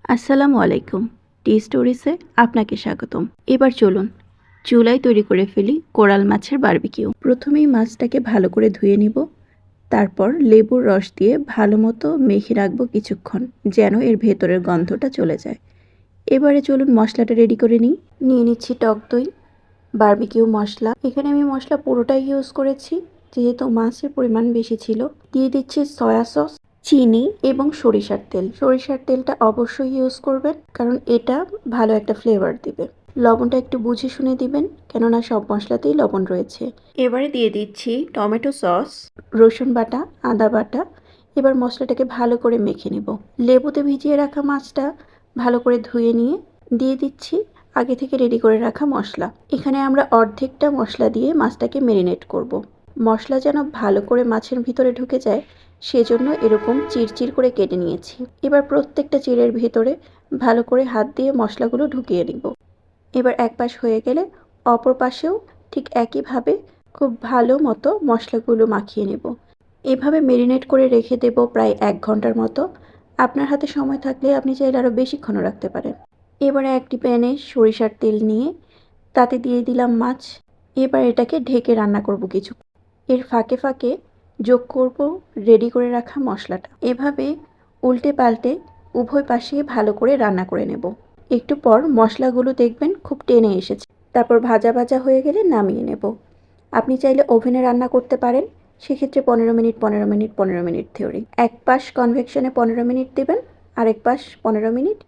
আসসালামু আলাইকুম। টি স্টোরিজে আপনাকে স্বাগতম। এবার চলুন চুলায় তৈরি করে ফেলি কোরাল মাছের বারবিকিউ। প্রথমেই মাছটাকে ভালো করে ধুয়ে নিব। তারপর লেবুর রস দিয়ে ভালো মতো মেখে রাখবো কিছুক্ষণ, যেন এর ভেতরের গন্ধটা চলে যায়। এবারে চলুন মশলাটা রেডি করে নিই। নিয়ে নিচ্ছি টক দই, বারবিকিউ মশলা। এখানে আমি মশলা পুরোটাই ইউজ করেছি, যেহেতু মাছের পরিমাণ বেশি ছিল। দিয়ে দিচ্ছি সয়া সস, চিনি এবং সরিষার তেল। সরিষার তেলটা অবশ্যই ইউজ করবেন, কারণ এটা ভালো একটা ফ্লেভার দিবে। লবণটা একটু বুঝে শুনে দিবেন, কেননা সব মশলাতেই লবণ রয়েছে। এবারে দিয়ে দিচ্ছি টমেটো সস, রসুন বাটা, আদা বাটা। এবার মশলাটাকে ভালো করে মেখে নেব। লেবুতে ভিজিয়ে রাখা মাছটা ভালো করে ধুয়ে নিয়ে দিয়ে দিচ্ছি আগে থেকে রেডি করে রাখা মশলা। এখানে আমরা অর্ধেকটা মশলা দিয়ে মাছটাকে ম্যারিনেট করব। মশলা যেন ভালো করে মাছের ভিতরে ঢুকে যায়, সেজন্য এরকম চিরচির করে কেটে নিয়েছি। এবার প্রত্যেকটা চিরের ভিতরে ভালো করে হাত দিয়ে মশলাগুলো ঢুকিয়ে নিব। এবার এক পাশ হয়ে গেলে অপর পাশেও ঠিক একইভাবে খুব ভালো মতো মশলাগুলো মাখিয়ে নেব। এভাবে ম্যারিনেট করে রেখে দেব প্রায় 1 ঘন্টার মতো। আপনার হাতে সময় থাকলে আপনি চাইলে আরও বেশিক্ষণও রাখতে পারেন। এবারে একটি প্যানে সরিষার তেল নিয়ে তাতে দিয়ে দিলাম মাছ। এবার এটাকে ঢেকে রান্না করব কিছু। এর ফাঁকে ফাঁকে যোগ করব রেডি করে রাখা মশলাটা। এভাবে উল্টে পাল্টে উভয় পাশে ভালো করে রান্না করে নেব। একটু পর মশলাগুলো দেখবেন খুব টেনে এসেছে। তারপর ভাজা ভাজা হয়ে গেলে নামিয়ে নেব। আপনি চাইলে ওভেনে রান্না করতে পারেন, সেক্ষেত্রে 15 মিনিট 15 মিনিট 15 মিনিট থিওরি। এক পাশ কনভেকশনে 15 মিনিট দেবেন, আরেক পাশ 15 মিনিট,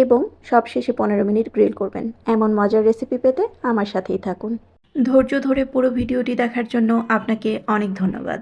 এবং সবশেষে 15 মিনিট গ্রিল করবেন। এমন মজার রেসিপি পেতে আমার সাথেই থাকুন। ধৈর্য ধরে পুরো ভিডিওটি দেখার জন্য আপনাকে অনেক ধন্যবাদ।